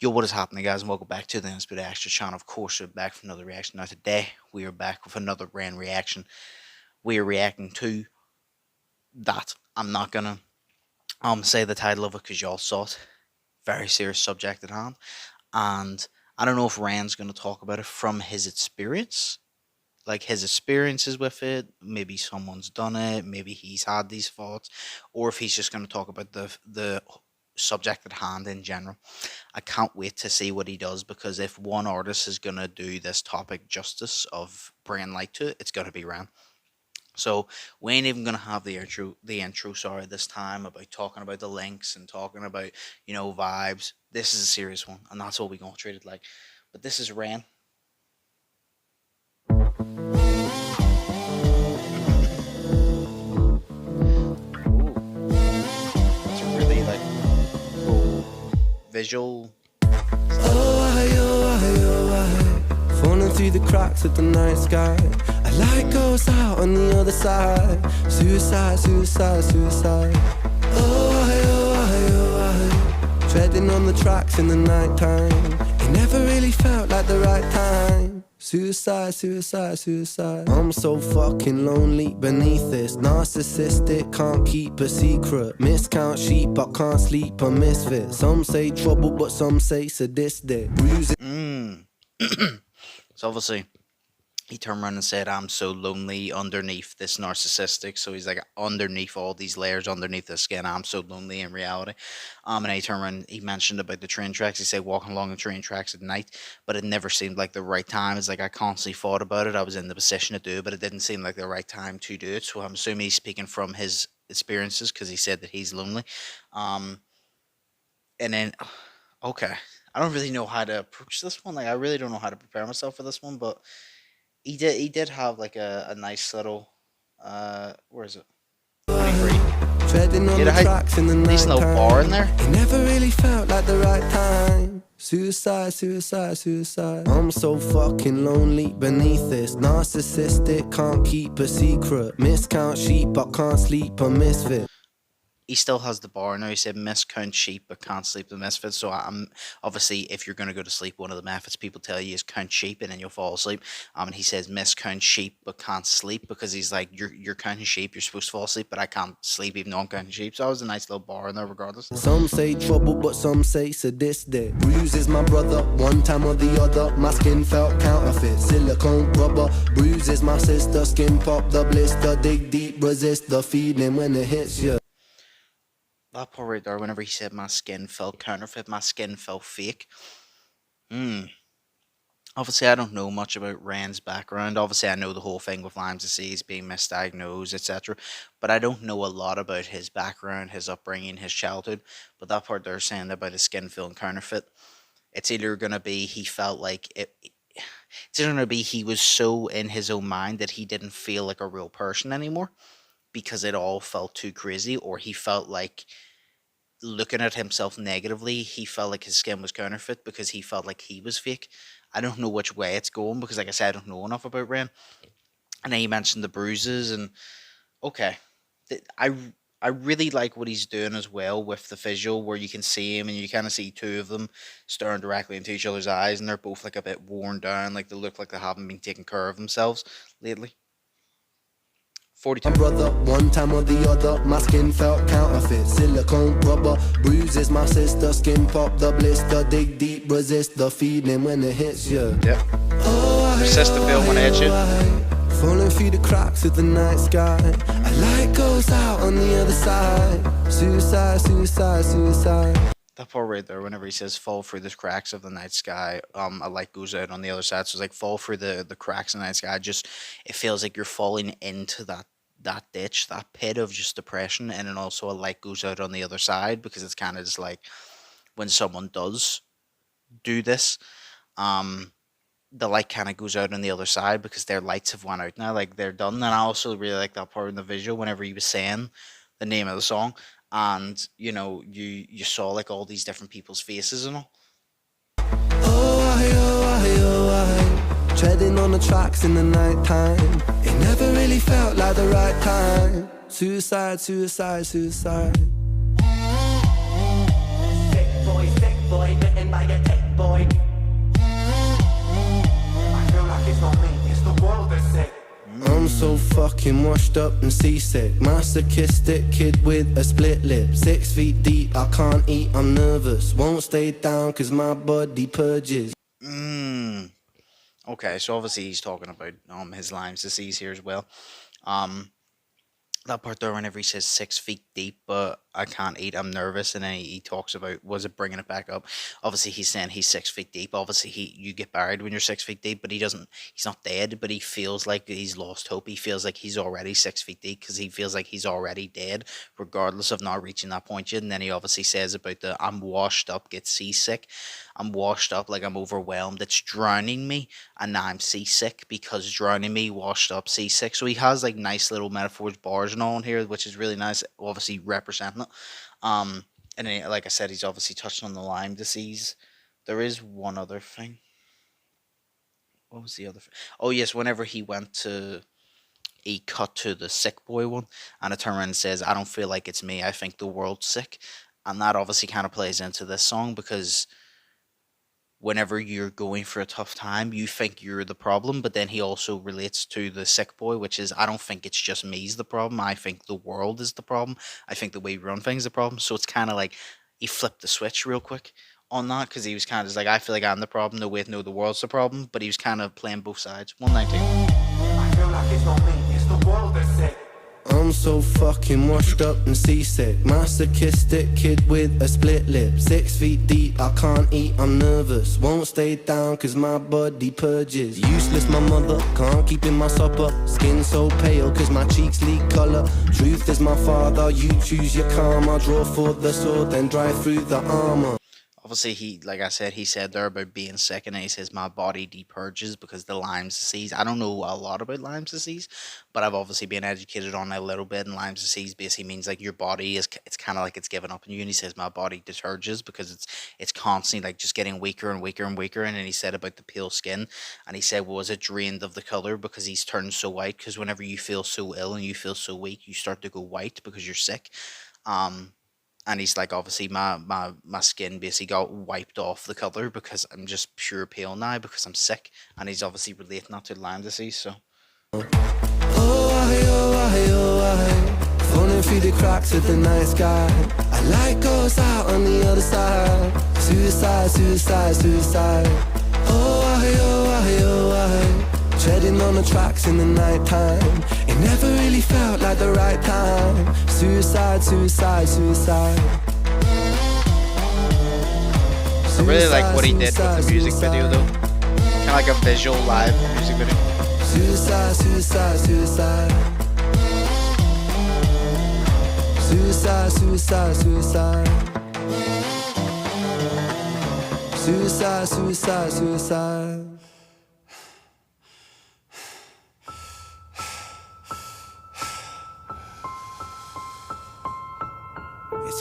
Yo, what is happening, guys, and welcome back to the Inspire Extra channel. Of course, we're back for another reaction. Now, today we are back with another brand reaction. We are reacting to that. I'm not gonna say the title of it because y'all saw it. Very serious subject at hand, and I don't know if Rand's gonna talk about it from his experience, like his experiences with it. Maybe someone's done it. Maybe he's had these thoughts, or if he's just gonna talk about the subject at hand in general. I can't wait to see what he does, because if one artist is gonna do this topic justice of bringing light to it, it's gonna be Ram. So we ain't even gonna have the intro, sorry, this time about talking about the links and talking about vibes. This is a serious one, and that's what we gonna treat it like. But this is Ran. It's a really like cool visual. Falling through the cracks of the night sky. A light goes out on the other side. Suicide, suicide, suicide. Treading on the tracks in the night time. It never really felt like the right time. Suicide, suicide, suicide. I'm so fucking lonely beneath this. Narcissistic, can't keep a secret. Miscount sheep, I can't sleep, a misfit. Some say trouble, but some say sadistic. Bruising. So obviously, he turned around and said, "I'm so lonely underneath this narcissistic." So he's like, underneath all these layers, underneath the skin, I'm so lonely in reality. And then he turned around, he mentioned about the train tracks. He said walking along the train tracks at night, but it never seemed like the right time. It's like I constantly thought about it. I was in the position to do it, but it didn't seem like the right time to do it. So I'm assuming he's speaking from his experiences, because he said that he's lonely. And then, okay, I don't really know how to approach this one. Like, I really don't know how to prepare myself for this one, but he did have like a nice little where is it? 23. Treading on He the had tracks in the a decent night little bar in there. It never really felt like the right time. Suicide, suicide, suicide. I'm so fucking lonely beneath this. Narcissistic, can't keep a secret. Miscount sheep, I can't sleep, a misfit. He still has the bar now. He said miscount sheep but can't sleep the misfits. So I'm obviously, if you're gonna go to sleep, one of the methods people tell you is count sheep and then you'll fall asleep. And he says miscount sheep but can't sleep, because he's like, you're counting sheep, you're supposed to fall asleep, but I can't sleep even though I'm counting sheep. So that was a nice little bar in there regardless. Some say trouble, but some say sadistic. Bruises my brother, one time or the other. My skin felt counterfeit, silicone rubber. Bruises my sister, skin pop the blister. Dig deep, resist the feeling when it hits you. That part right there, whenever he said my skin felt counterfeit, my skin felt fake. Obviously, I don't know much about Rand's background. Obviously, I know the whole thing with Lyme's disease, being misdiagnosed, etc. But I don't know a lot about his background, his upbringing, his childhood. But that part they're saying about his skin feeling counterfeit, it's either going to be he felt like it. It's either going to be he was so in his own mind that he didn't feel like a real person anymore, because it all felt too crazy, or he felt like, looking at himself negatively, he felt like his skin was counterfeit because he felt like he was fake. I don't know which way it's going, because like I said, I don't know enough about Ren. And then he mentioned the bruises, and okay, I really like what he's doing as well with the visual, where you can see him and you kind of see two of them staring directly into each other's eyes, and they're both like a bit worn down, like they look like they haven't been taking care of themselves lately. 42. My brother, one time or the other. My skin felt counterfeit, silicone rubber. Bruises my sister, skin pop the blister. Dig deep, resist the feeling when it hits you. Yep. Resist the feel when it hits you. Falling through the cracks of the night sky. A light goes out on the other side. Suicide, suicide, suicide. That part right there, whenever he says fall through the cracks of the night sky, a light goes out on the other side. So it's like fall through the cracks of the night sky. Just, it feels like you're falling into that ditch, that pit of just depression, and then also a light goes out on the other side, because it's kind of just like when someone does do this, the light kind of goes out on the other side because their lights have went out now, like they're done. And I also really like that part in the visual whenever he was saying the name of the song, and you saw like all these different people's faces and all. Treading on the tracks in the night time. It never really felt like the right time. Suicide, suicide, suicide. Sick boy, bitten by a fucking washed up and seasick. Masochistic kid with a split lip. 6 feet deep, I can't eat, I'm nervous. Won't stay down cause my body purges. Mm. Okay, so obviously he's talking about his Lyme's disease here as well. Um, that part there whenever he says 6 feet deep, but I can't eat, I'm nervous, and then he talks about was it bringing it back up. Obviously he's saying he's 6 feet deep. Obviously you get buried when you're 6 feet deep, but he's not dead, but he feels like he's lost hope. He feels like he's already 6 feet deep because he feels like he's already dead, regardless of not reaching that point yet. And then he obviously says about the I'm washed up, get seasick. I'm washed up, like I'm overwhelmed. It's drowning me, and now I'm seasick because drowning me, washed up, seasick. So he has like nice little metaphors, bars and all in here, which is really nice. Obviously representing it. Um, and then, like I said, he's obviously touched on the Lyme disease. There is one other thing. What was the other thing? Oh yes, whenever he cut to the sick boy one, and it turns around and says, "I don't feel like it's me. I think the world's sick," and that obviously kind of plays into this song because whenever you're going through a tough time, you think you're the problem, but then he also relates to the sick boy, which is I don't think it's just me's the problem. I think the world is the problem. I think the way we run things is the problem. So it's kind of like he flipped the switch real quick on that because he was kind of just like, I feel like I'm the problem. No, wait, no, the world's the problem. But he was kind of playing both sides. 119. I feel like it's not me, it's the world that's sick. I'm so fucking washed up and seasick. Masochistic kid with a split lip. 6 feet deep, I can't eat, I'm nervous. Won't stay down cause my body purges. Useless my mother, can't keep in my supper. Skin so pale cause my cheeks leak colour. Truth is my father, you choose your karma. Draw for the sword, then drive through the armor. Obviously, like I said, he said there about being sick, and he says my body depurges because the Lyme's disease. I don't know a lot about Lyme's disease, but I've obviously been educated on it a little bit. And Lyme's disease basically means like your body is, it's kind of like it's given up on you. And he says my body deterges because it's constantly like just getting weaker and weaker and weaker. And then he said about the pale skin, and he said, well, was it drained of the color because he's turned so white? Because whenever you feel so ill and you feel so weak, you start to go white because you're sick. Um, and he's like, obviously, my skin basically got wiped off the color because I'm just pure pale now because I'm sick. And he's obviously relating that to Lyme disease. So Falling through the cracks of the night sky. A light goes out on the other side. Suicide, suicide, suicide. Treading on the tracks in the night time. It never really felt like the right time. Suicide, suicide, suicide. I really like what he did with the music video, though. Kind of like a visual live music video. Suicide, suicide, suicide. Suicide, suicide, suicide. Suicide, suicide, suicide.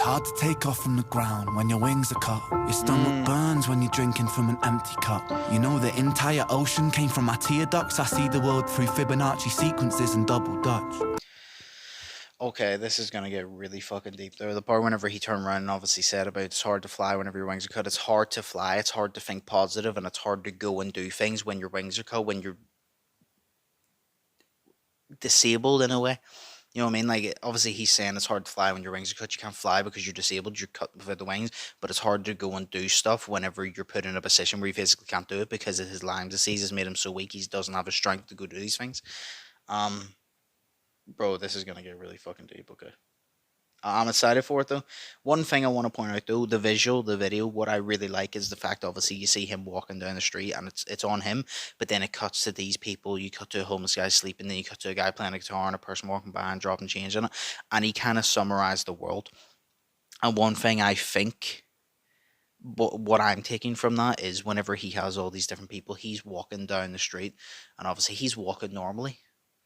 It's hard to take off from the ground when your wings are cut. Your stomach burns when you're drinking from an empty cup. You know the entire ocean came from my tear ducts. I see the world through Fibonacci sequences and double Dutch. Okay, this is gonna get really fucking deep there. The part whenever he turned around and obviously said about it's hard to fly whenever your wings are cut. It's hard to fly, it's hard to think positive, and it's hard to go and do things when your wings are cut, when you're disabled in a way. You know what I mean? Like, obviously, he's saying it's hard to fly when your wings are cut. You can't fly because you're disabled. You're cut without the wings. But it's hard to go and do stuff whenever you're put in a position where you physically can't do it because his Lyme disease has made him so weak. He doesn't have the strength to go do these things. Um, Bro, this is gonna get really fucking deep. Okay. I'm excited for it though. One thing I want to point out though, the visual, the video, what I really like is the fact obviously you see him walking down the street and it's on him, but then it cuts to these people, you cut to a homeless guy sleeping, then you cut to a guy playing a guitar and a person walking by and dropping change in it. And he kind of summarized the world. And one thing I think what I'm taking from that is whenever he has all these different people, he's walking down the street and obviously he's walking normally.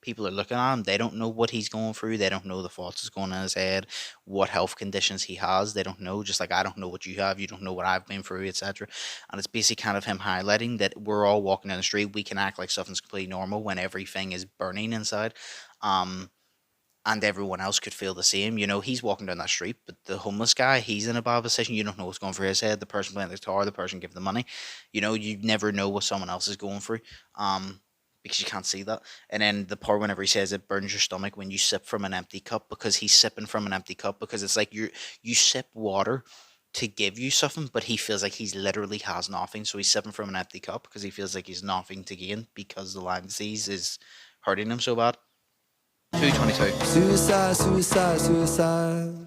People are looking at him. They don't know what he's going through. They don't know the thoughts that's going in his head, what health conditions he has. They don't know. Just like I don't know what you have. You don't know what I've been through, etc. And it's basically kind of him highlighting that we're all walking down the street. We can act like something's completely normal when everything is burning inside. Um, and everyone else could feel the same. You know, he's walking down that street, but the homeless guy, he's in a bad position. You don't know what's going through his head. The person playing the guitar, the person giving the money. You know, you never know what someone else is going through. Um, because you can't see that. And then the part whenever he says it burns your stomach when you sip from an empty cup, because he's sipping from an empty cup, because it's like you sip water to give you something, but he feels like he's literally has nothing. So he's sipping from an empty cup because he feels like he's nothing to gain because the Lyme disease is hurting him so bad. 222. Suicide, suicide, suicide.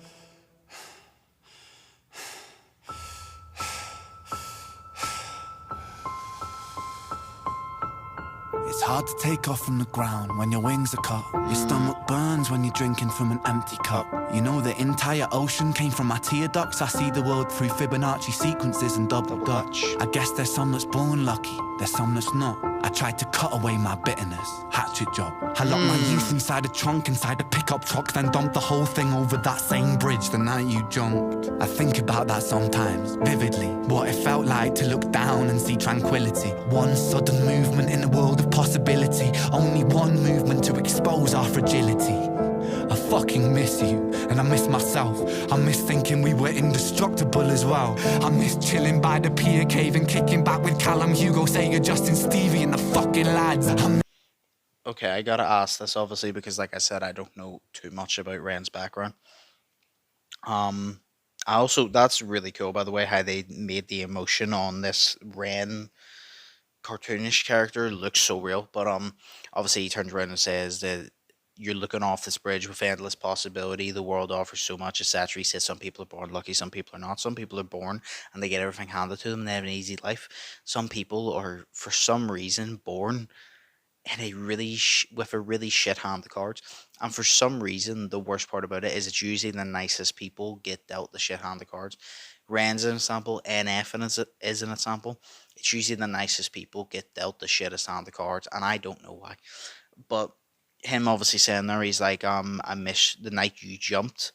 It's hard to take off from the ground when your wings are cut. Your stomach burns when you're drinking from an empty cup. You know the entire ocean came from my tear ducts. I see the world through Fibonacci sequences and double dutch. I guess there's some that's born lucky, there's some that's not. I tried to cut away my bitterness, hatchet job. I locked my youth inside a trunk, inside a pickup truck, then dumped the whole thing over that same bridge the night you jumped. I think about that sometimes, vividly. What it felt like to look down and see tranquility. One sudden movement in a world of possibility. Only one movement to expose our fragility. I fucking miss you, and I miss myself. I miss thinking we were indestructible as well. I miss chilling by the pier cave and kicking back with Callum, Hugo, Sega, Justin, Stevie and the fucking lads. Okay, I gotta ask this obviously because, like I said, I don't know too much about Ren's background. Um, I also That's really cool, by the way, how they made the emotion on this Ren cartoonish character look so real. But obviously he turns around and says that you're looking off this bridge with endless possibility. The world offers so much, etc. He says some people are born lucky, some people are not. Some people are born and they get everything handed to them and they have an easy life. Some people are, for some reason, born in a with a really shit hand of cards. And for some reason, the worst part about it is it's usually the nicest people get dealt the shit hand of cards. Ren's an example, NF is an example. It's usually the nicest people get dealt the shittest hand of cards, and I don't know why. But him obviously saying there, he's like, I miss the night you jumped,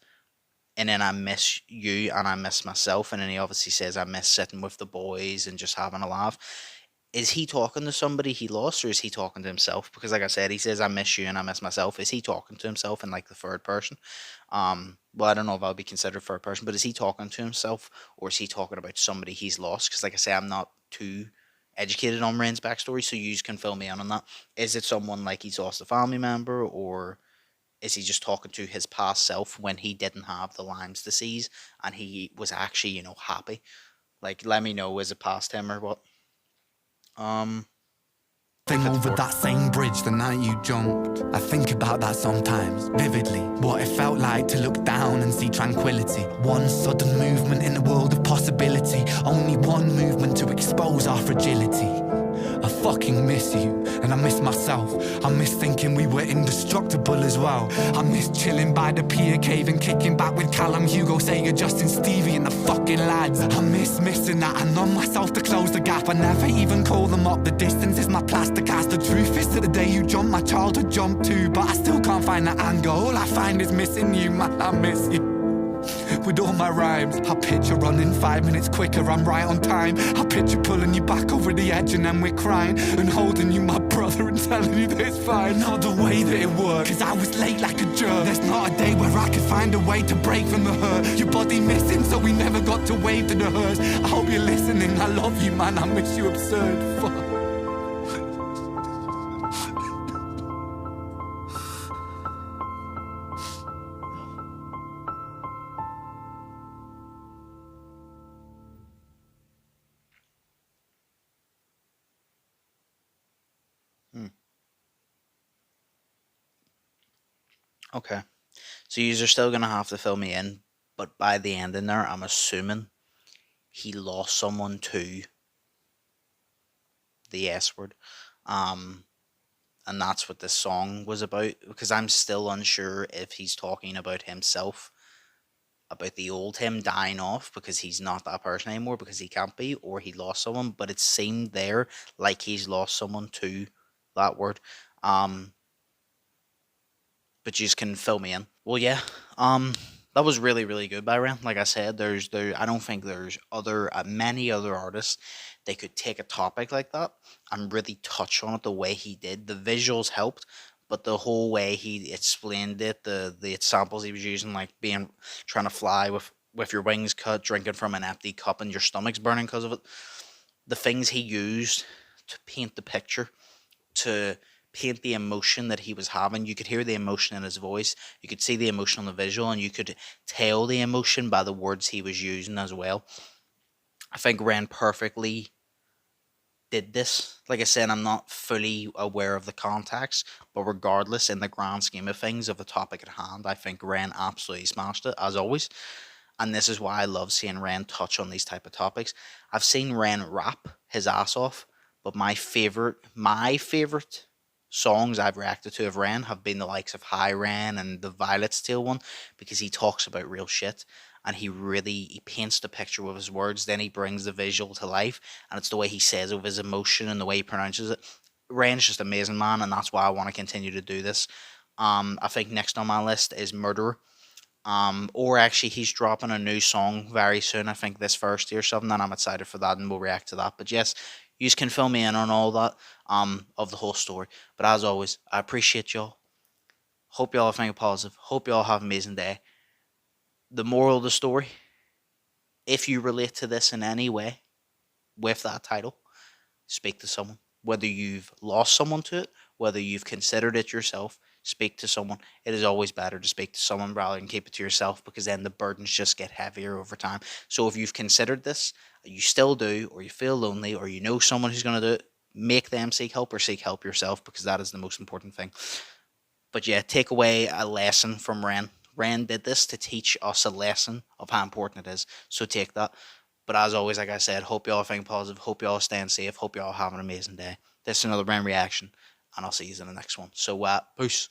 and then I miss you and I miss myself, and then he obviously says I miss sitting with the boys and just having a laugh. Is he talking to somebody he lost, or is he talking to himself? Because like I said, he says I miss you and I miss myself. Is he talking to himself in like the third person? Well, I don't know if I'll be considered third person, but is he talking to himself, or is he talking about somebody he's lost? Because like I say, I'm not too educated on Rain's backstory, so you can fill me in on that. Is it someone like he's lost a family member, or is he just talking to his past self when he didn't have the Lyme's disease and he was actually, happy? Like, let me know, is it past him or what? Um, Thing over 54. that same bridge the night you jumped. I think about that sometimes, vividly. What it felt like to look down and see tranquility. One sudden movement in a world of possibility. Only one movement to expose our fragility. I fucking miss you, and I miss myself. I miss thinking we were indestructible as well. I miss chilling by the pier cave and kicking back with Callum, Hugo, Sega, Justin, Stevie and the fucking lads. I miss missing that. I numb myself to close the gap. I never even call them up. The distance is my plastic cast. The truth is that the day you jumped, my childhood jumped too. But I still can't find that anger. All I find is missing you, man, I miss you. With all my rhymes, I picture running 5 minutes quicker, I'm right on time. I picture pulling you back over the edge and then we're crying, and holding you, my brother, and telling you that it's fine. Not the way that it worked, cause I was late like a jerk. There's not a day where I could find a way to break from the hurt. Your body missing, so we never got to wave to the hers. I hope you're listening, I love you, man, I miss you absurd. Fuck. Hmm. Okay. So you're still gonna have to fill me in, but by the end in there, I'm assuming he lost someone to the S word. Um, and that's what this song was about. Because I'm still unsure if he's talking about himself, about the old him dying off because he's not that person anymore because he can't be, or he lost someone. But it seemed there like he's lost someone to that word. Um, but you just can fill me in. Well, yeah. That was really really good, Byron. Like I said, I don't think there's many other artists they could take a topic like that and really touch on it the way he did. The visuals helped, but the whole way he explained it, the examples he was using, like being trying to fly with your wings cut, drinking from an empty cup, and your stomach's burning because of it. The things he used to paint the picture, to paint the emotion that he was having. You could hear the emotion in his voice, you could see the emotion on the visual, and you could tell the emotion by the words he was using as well. I think Ren perfectly did this. Like I said, I'm not fully aware of the context, but regardless, in the grand scheme of things, of the topic at hand, I think Ren absolutely smashed it, as always. And this is why I love seeing Ren touch on these type of topics. I've seen Ren rap his ass off, but my favorite songs I've reacted to of Ren have been the likes of High Ren and the Violet's Tale one, because he talks about real shit, and he paints the picture with his words, then he brings the visual to life, and it's the way he says it with his emotion and the way he pronounces it. Ren's just amazing, man, and that's why I want to continue to do this. I think next on my list is Murderer. Or actually, he's dropping a new song very soon. I think this Thursday or something, and I'm excited for that, and we'll react to that. But yes, you can fill me in on all that of the whole story. But as always, I appreciate y'all. Hope y'all are feeling positive. Hope y'all have an amazing day. The moral of the story: if you relate to this in any way with that title, speak to someone. Whether you've lost someone to it, whether you've considered it yourself, speak to someone. It is always better to speak to someone rather than keep it to yourself, because then the burdens just get heavier over time. So if you've considered this, you still do, or you feel lonely, or you know someone who's going to do it, make them seek help, or seek help yourself, because that is the most important thing. But yeah, take away a lesson from Ren. Ren did this to teach us a lesson of how important it is. So take that. But as always, like I said, hope y'all are feeling positive. Hope y'all are staying safe. Hope y'all have an amazing day. This is another Ren reaction, and I'll see you in the next one. So, peace.